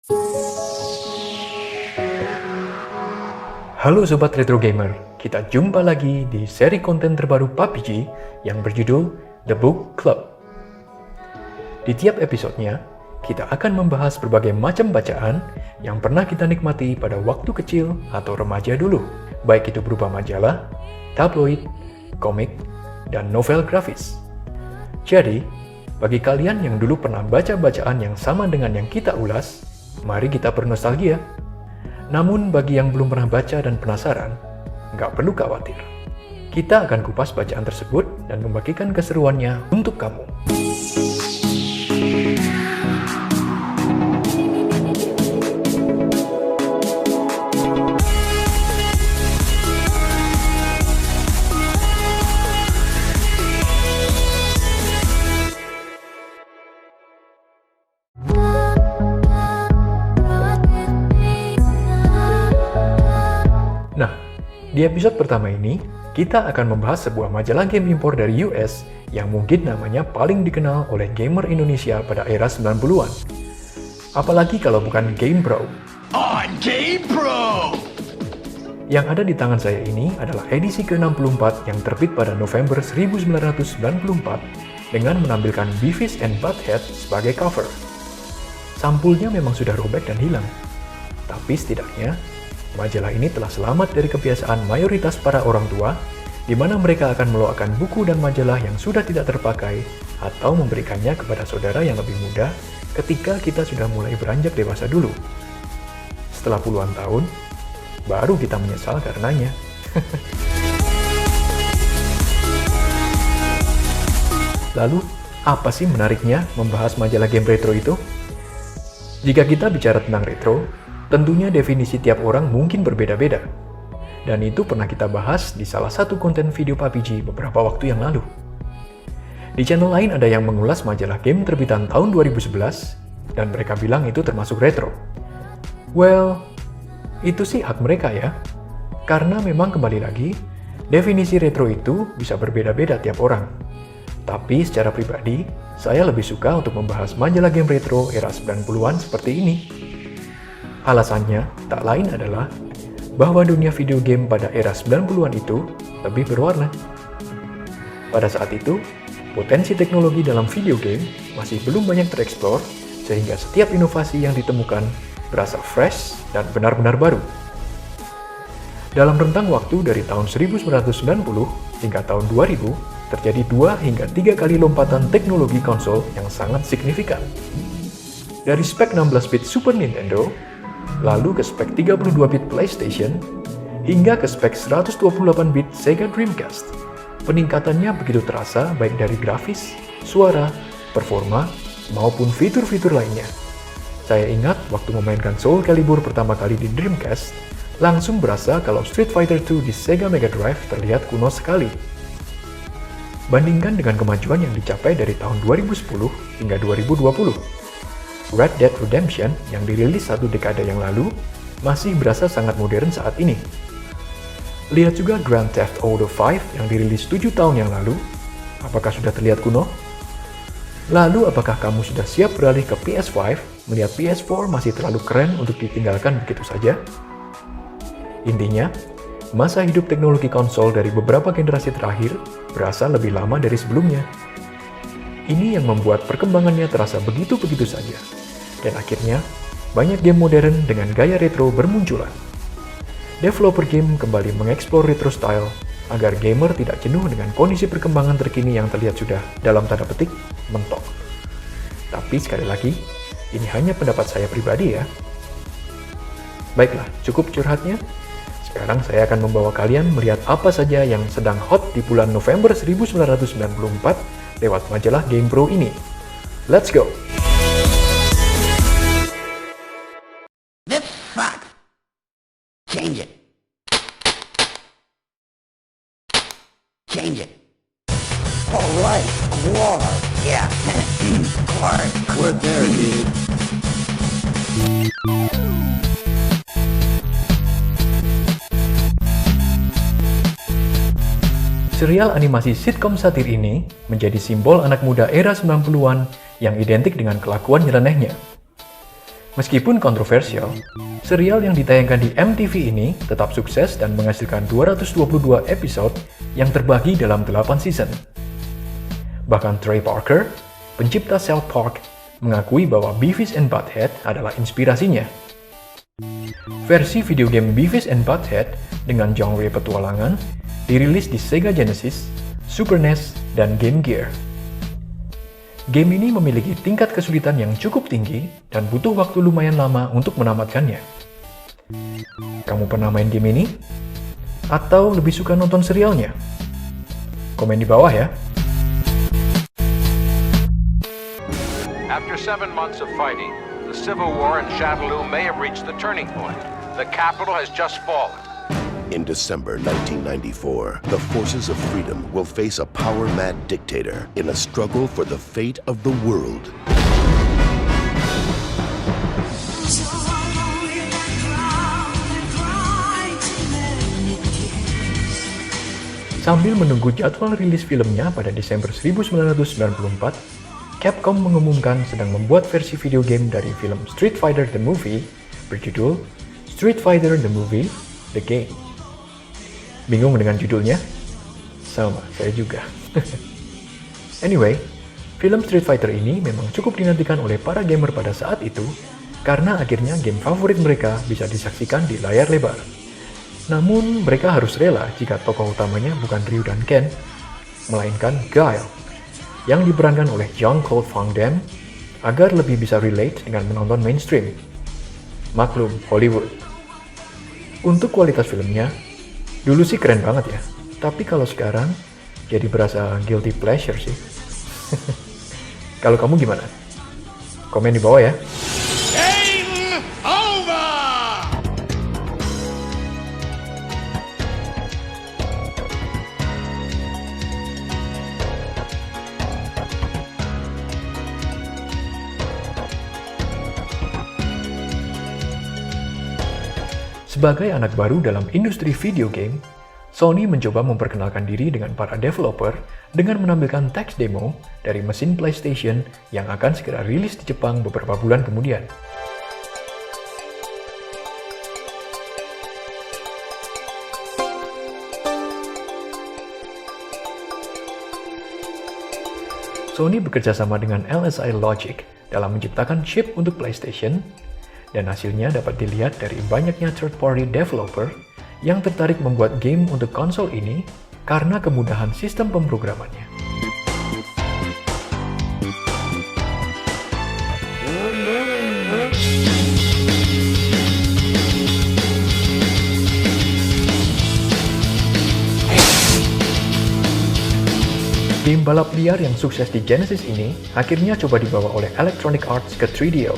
Halo Sobat Retro Gamer, kita jumpa lagi di seri konten terbaru PUBG yang berjudul The Book Club. Di tiap episodenya, kita akan membahas berbagai macam bacaan yang pernah kita nikmati pada waktu kecil atau remaja dulu, baik itu berupa majalah, tabloid, komik, dan novel grafis. Jadi, bagi kalian yang dulu pernah baca bacaan yang sama dengan yang kita ulas, mari kita bernostalgia. Namun bagi yang belum pernah baca dan penasaran, nggak perlu khawatir. Kita akan kupas bacaan tersebut dan membagikan keseruannya untuk kamu. Nah, di episode pertama ini, kita akan membahas sebuah majalah game impor dari US yang mungkin namanya paling dikenal oleh gamer Indonesia pada era 90-an. Apalagi kalau bukan GamePro. On GamePro! Yang ada di tangan saya ini adalah edisi ke-64 yang terbit pada November 1994 dengan menampilkan Beavis and Butthead sebagai cover. Sampulnya memang sudah robek dan hilang, tapi setidaknya majalah ini telah selamat dari kebiasaan mayoritas para orang tua, di mana mereka akan meluangkan buku dan majalah yang sudah tidak terpakai atau memberikannya kepada saudara yang lebih muda ketika kita sudah mulai beranjak dewasa dulu. Setelah puluhan tahun, baru kita menyesal karenanya. Lalu, apa sih menariknya membahas majalah game retro itu? Jika kita bicara tentang retro, tentunya definisi tiap orang mungkin berbeda-beda. Dan itu pernah kita bahas di salah satu konten video PUBG beberapa waktu yang lalu. Di channel lain ada yang mengulas majalah game terbitan tahun 2011, dan mereka bilang itu termasuk retro. Well, itu sih hak mereka ya. Karena memang kembali lagi, definisi retro itu bisa berbeda-beda tiap orang. Tapi secara pribadi, saya lebih suka untuk membahas majalah game retro era 90-an seperti ini. Alasannya tak lain adalah bahwa dunia video game pada era 90-an itu lebih berwarna. Pada saat itu, potensi teknologi dalam video game masih belum banyak tereksplor, sehingga setiap inovasi yang ditemukan berasa fresh dan benar-benar baru. Dalam rentang waktu dari tahun 1990 hingga tahun 2000, terjadi 2 hingga 3 kali lompatan teknologi konsol yang sangat signifikan. Dari spek 16-bit Super Nintendo, lalu ke spek 32-bit PlayStation, hingga ke spek 128-bit Sega Dreamcast. Peningkatannya begitu terasa baik dari grafis, suara, performa, maupun fitur-fitur lainnya. Saya ingat waktu memainkan Soul Calibur pertama kali di Dreamcast, langsung berasa kalau Street Fighter II di Sega Mega Drive terlihat kuno sekali. Bandingkan dengan kemajuan yang dicapai dari tahun 2010 hingga 2020. Red Dead Redemption yang dirilis 1 dekade yang lalu masih berasa sangat modern saat ini. Lihat juga Grand Theft Auto 5 yang dirilis 7 tahun yang lalu, apakah sudah terlihat kuno? Lalu apakah kamu sudah siap beralih ke PS5 melihat PS4 masih terlalu keren untuk ditinggalkan begitu saja? Intinya, masa hidup teknologi konsol dari beberapa generasi terakhir berasa lebih lama dari sebelumnya. Ini yang membuat perkembangannya terasa begitu-begitu saja. Dan akhirnya, banyak game modern dengan gaya retro bermunculan. Developer game kembali mengeksplor retro style agar gamer tidak jenuh dengan kondisi perkembangan terkini yang terlihat sudah, dalam tanda petik, mentok. Tapi sekali lagi, ini hanya pendapat saya pribadi ya. Baiklah, cukup curhatnya. Sekarang saya akan membawa kalian melihat apa saja yang sedang hot di bulan November 1994 lewat majalah GamePro ini. Let's go! This sucks. Change it. Change it. All right, Quark. Yeah, Quark. We're there, dude. Serial animasi sitkom satir ini menjadi simbol anak muda era 90-an yang identik dengan kelakuan nyelenehnya. Meskipun kontroversial, serial yang ditayangkan di MTV ini tetap sukses dan menghasilkan 222 episode yang terbagi dalam 8 season. Bahkan Trey Parker, pencipta South Park, mengakui bahwa Beavis and Butthead adalah inspirasinya. Versi video game Beavis and Butthead dengan genre petualangan dirilis di Sega Genesis, Super NES, dan Game Gear. Game ini memiliki tingkat kesulitan yang cukup tinggi dan butuh waktu lumayan lama untuk menamatkannya. Kamu pernah main game ini? Atau lebih suka nonton serialnya? Komen di bawah ya. After 7 months of fighting, the civil war in Shadaloo may have reached the turning point. The capital has just fallen. In December 1994, the forces of freedom will face a power-mad dictator in a struggle for the fate of the world. Sambil menunggu jadwal rilis filmnya pada Desember 1994, Capcom mengumumkan sedang membuat versi video game dari film Street Fighter The Movie berjudul Street Fighter The Movie The Game. Bingung dengan judulnya? Sama, saya juga. Anyway, film Street Fighter ini memang cukup dinantikan oleh para gamer pada saat itu karena akhirnya game favorit mereka bisa disaksikan di layar lebar. Namun, mereka harus rela jika tokoh utamanya bukan Ryu dan Ken, melainkan Guile, yang diperankan oleh Jean-Claude Van Damme agar lebih bisa relate dengan menonton mainstream. Maklum, Hollywood. Untuk kualitas filmnya, dulu sih keren banget ya, tapi kalau sekarang jadi berasa guilty pleasure sih. Kalau kamu gimana? Komen di bawah ya. Game over! Sebagai anak baru dalam industri video game, Sony mencoba memperkenalkan diri dengan para developer dengan menampilkan teks demo dari mesin PlayStation yang akan segera rilis di Jepang beberapa bulan kemudian. Sony bekerja sama dengan LSI Logic dalam menciptakan chip untuk PlayStation, dan hasilnya dapat dilihat dari banyaknya third-party developer yang tertarik membuat game untuk konsol ini karena kemudahan sistem pemrogramannya. Game balap liar yang sukses di Genesis ini akhirnya coba dibawa oleh Electronic Arts ke 3DO.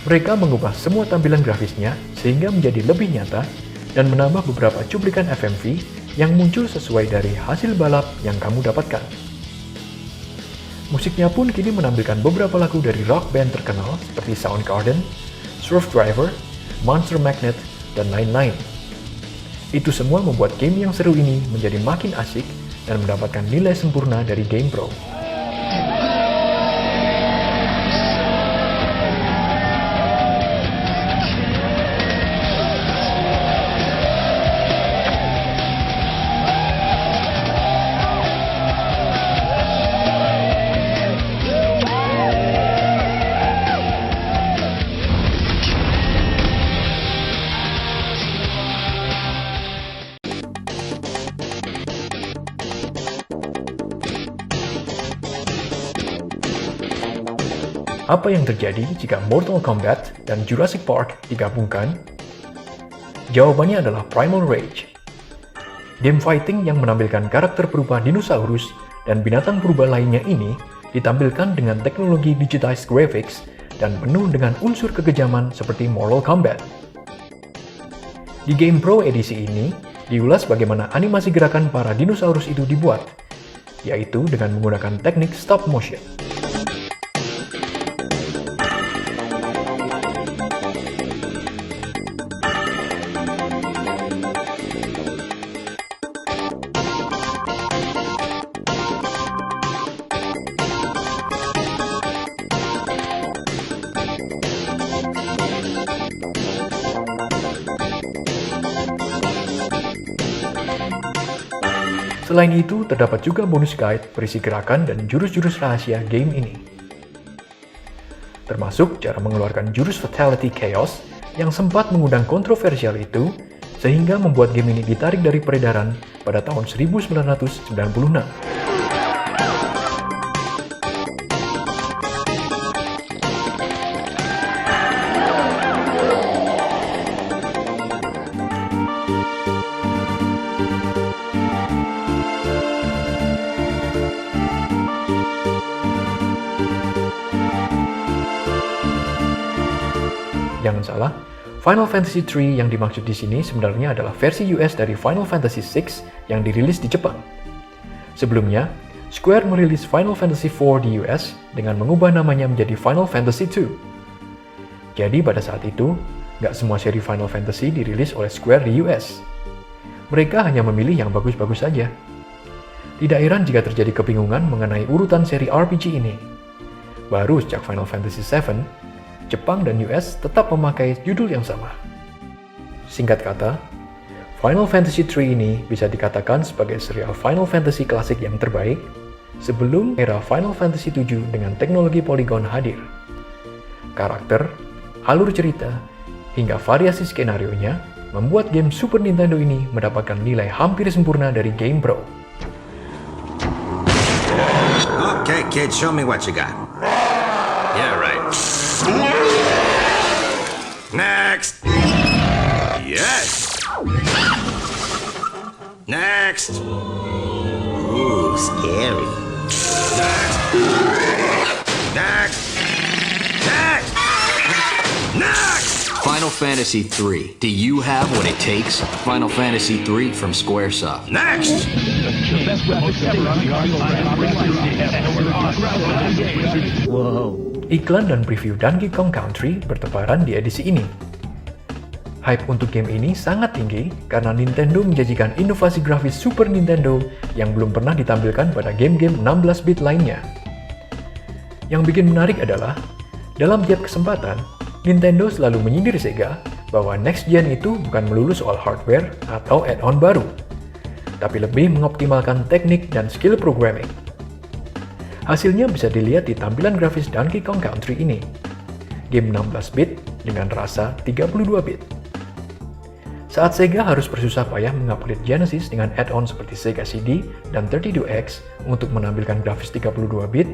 Mereka mengubah semua tampilan grafisnya sehingga menjadi lebih nyata dan menambah beberapa cuplikan FMV yang muncul sesuai dari hasil balap yang kamu dapatkan. Musiknya pun kini menampilkan beberapa lagu dari rock band terkenal seperti Soundgarden, Swerve Driver, Monster Magnet, dan lain-lain. Itu semua membuat game yang seru ini menjadi makin asik dan mendapatkan nilai sempurna dari GamePro. Apa yang terjadi jika Mortal Kombat dan Jurassic Park digabungkan? Jawabannya adalah Primal Rage. Game fighting yang menampilkan karakter berupa dinosaurus dan binatang purba lainnya ini ditampilkan dengan teknologi digitized graphics dan penuh dengan unsur kekejaman seperti Mortal Kombat. Di GamePro edisi ini, diulas bagaimana animasi gerakan para dinosaurus itu dibuat, yaitu dengan menggunakan teknik stop motion. Selain itu, terdapat juga bonus guide berisi gerakan dan jurus-jurus rahasia game ini. Termasuk cara mengeluarkan jurus Fatality Chaos yang sempat mengundang kontroversial itu, sehingga membuat game ini ditarik dari peredaran pada tahun 1996. Jangan salah, Final Fantasy III yang dimaksud di sini sebenarnya adalah versi US dari Final Fantasy VI yang dirilis di Jepang. Sebelumnya, Square merilis Final Fantasy IV di US dengan mengubah namanya menjadi Final Fantasy II. Jadi pada saat itu, nggak semua seri Final Fantasy dirilis oleh Square di US. Mereka hanya memilih yang bagus-bagus saja. Tidak heran jika terjadi kebingungan mengenai urutan seri RPG ini. Baru sejak Final Fantasy VII, Jepang dan US tetap memakai judul yang sama. Singkat kata, Final Fantasy III ini bisa dikatakan sebagai serial Final Fantasy klasik yang terbaik sebelum era Final Fantasy VII dengan teknologi poligon hadir. Karakter, alur cerita, hingga variasi skenarionya membuat game Super Nintendo ini mendapatkan nilai hampir sempurna dari Game Pro. Okay, kid, show me what you got. Yeah, right. Next! Yes! Next! Ooh, scary. Next! Next! Next! Next! Final Fantasy III. Do you have what it takes? Final Fantasy III from Squaresoft. Next! Iklan dan preview Donkey Kong Country bertebaran di edisi ini. Hype untuk game ini sangat tinggi karena Nintendo menjanjikan inovasi grafis Super Nintendo yang belum pernah ditampilkan pada game-game 16-bit lainnya. Yang bikin menarik adalah, dalam tiap kesempatan, Nintendo selalu menyindir Sega bahwa next gen itu bukan melulu soal hardware atau add-on baru, tapi lebih mengoptimalkan teknik dan skill programming. Hasilnya bisa dilihat di tampilan grafis Donkey Kong Country ini. Game 16-bit dengan rasa 32-bit. Saat Sega harus bersusah payah mengupgrade Genesis dengan add-on seperti Sega CD dan 32X untuk menampilkan grafis 32-bit,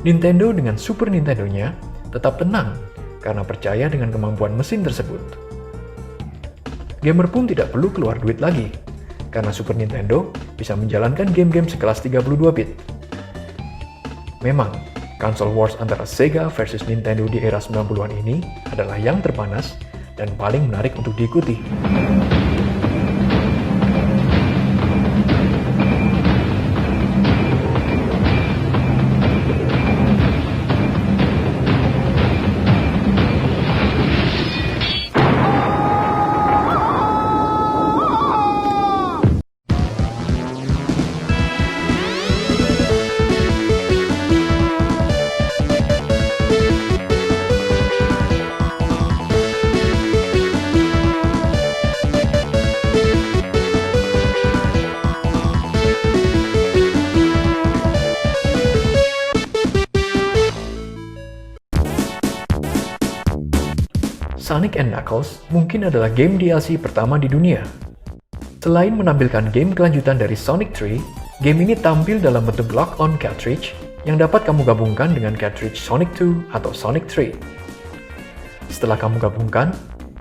Nintendo dengan Super Nintendo-nya tetap tenang karena percaya dengan kemampuan mesin tersebut. Gamer pun tidak perlu keluar duit lagi, karena Super Nintendo bisa menjalankan game-game sekelas 32-bit. Memang, console wars antara Sega versus Nintendo di era 90-an ini adalah yang terpanas dan paling menarik untuk diikuti. Sonic and Knuckles mungkin adalah game DLC pertama di dunia. Selain menampilkan game kelanjutan dari Sonic 3, game ini tampil dalam bentuk lock-on cartridge yang dapat kamu gabungkan dengan cartridge Sonic 2 atau Sonic 3. Setelah kamu gabungkan,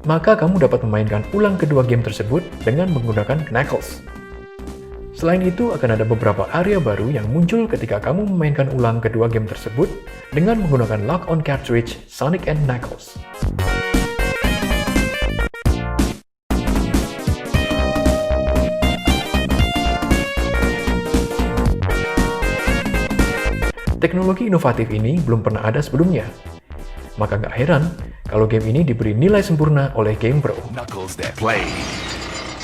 maka kamu dapat memainkan ulang kedua game tersebut dengan menggunakan Knuckles. Selain itu, akan ada beberapa area baru yang muncul ketika kamu memainkan ulang kedua game tersebut dengan menggunakan lock-on cartridge Sonic and Knuckles. Teknologi inovatif ini belum pernah ada sebelumnya. Maka nggak heran kalau game ini diberi nilai sempurna oleh Game Pro. Knuckles that play.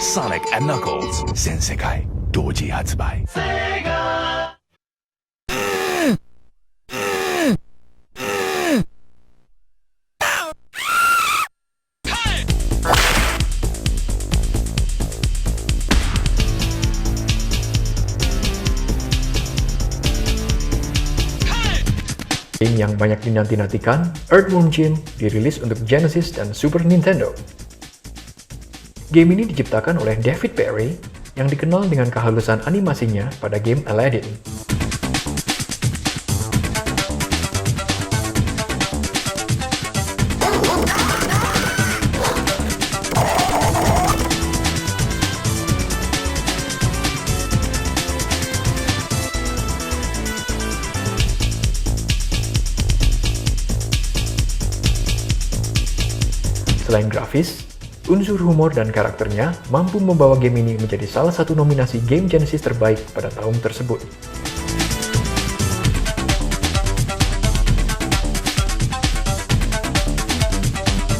Sonic and Knuckles. Sensekai Doji Hatsubai. Game yang banyak dinanti-nantikan, Earthworm Jim, dirilis untuk Genesis dan Super Nintendo. Game ini diciptakan oleh David Perry, yang dikenal dengan kehalusan animasinya pada game Aladdin. Selain grafis, unsur humor dan karakternya mampu membawa game ini menjadi salah satu nominasi game Genesis terbaik pada tahun tersebut.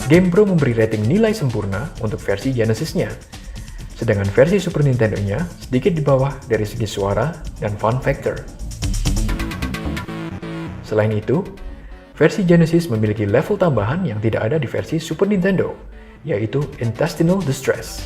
GamePro memberi rating nilai sempurna untuk versi Genesis-nya, sedangkan versi Super Nintendo-nya sedikit di bawah dari segi suara dan fun factor. Selain itu, versi Genesis memiliki level tambahan yang tidak ada di versi Super Nintendo, yaitu Intestinal Distress.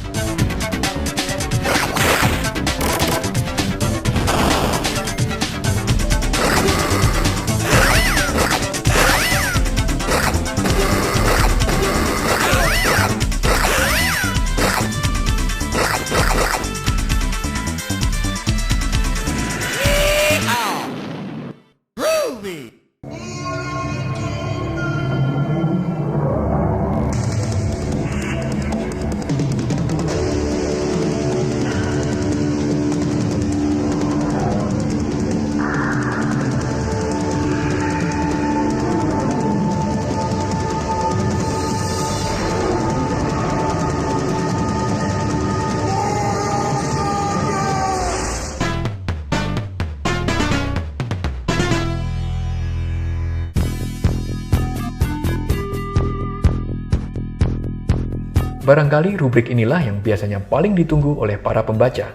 Barangkali rubrik inilah yang biasanya paling ditunggu oleh para pembaca.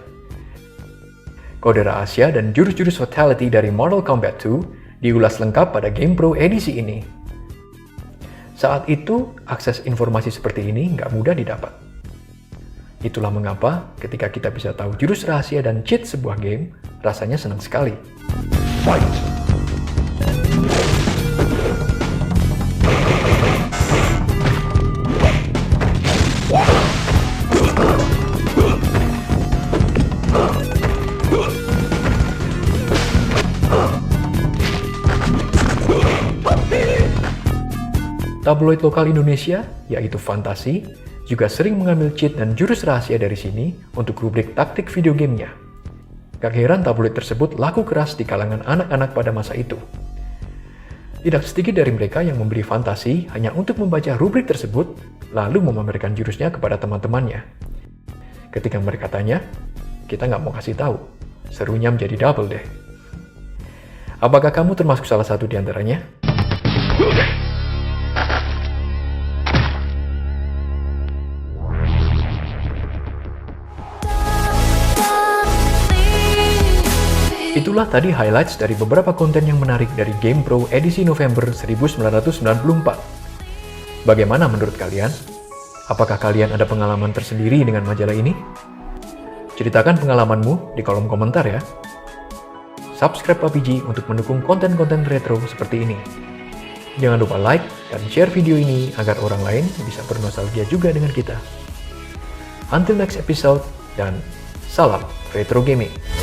Kode rahasia dan jurus-jurus fatality dari Mortal Kombat 2 diulas lengkap pada GamePro edisi ini. Saat itu, akses informasi seperti ini nggak mudah didapat. Itulah mengapa ketika kita bisa tahu jurus rahasia dan cheat sebuah game, rasanya senang sekali. Fight! Tabloid lokal Indonesia, yaitu Fantasi, juga sering mengambil cheat dan jurus rahasia dari sini untuk rubrik taktik video gamenya. Gak heran tabloid tersebut laku keras di kalangan anak-anak pada masa itu. Tidak sedikit dari mereka yang membeli Fantasi hanya untuk membaca rubrik tersebut, lalu memamerkan jurusnya kepada teman-temannya. Ketika mereka tanya, kita nggak mau kasih tahu. Serunya menjadi double deh. Apakah kamu termasuk salah satu di antaranya? Itulah tadi highlights dari beberapa konten yang menarik dari GamePro edisi November 1994. Bagaimana menurut kalian? Apakah kalian ada pengalaman tersendiri dengan majalah ini? Ceritakan pengalamanmu di kolom komentar ya. Subscribe PUBG untuk mendukung konten-konten retro seperti ini. Jangan lupa like dan share video ini agar orang lain bisa bernostalgia juga dengan kita. Until next episode, dan salam retro gaming.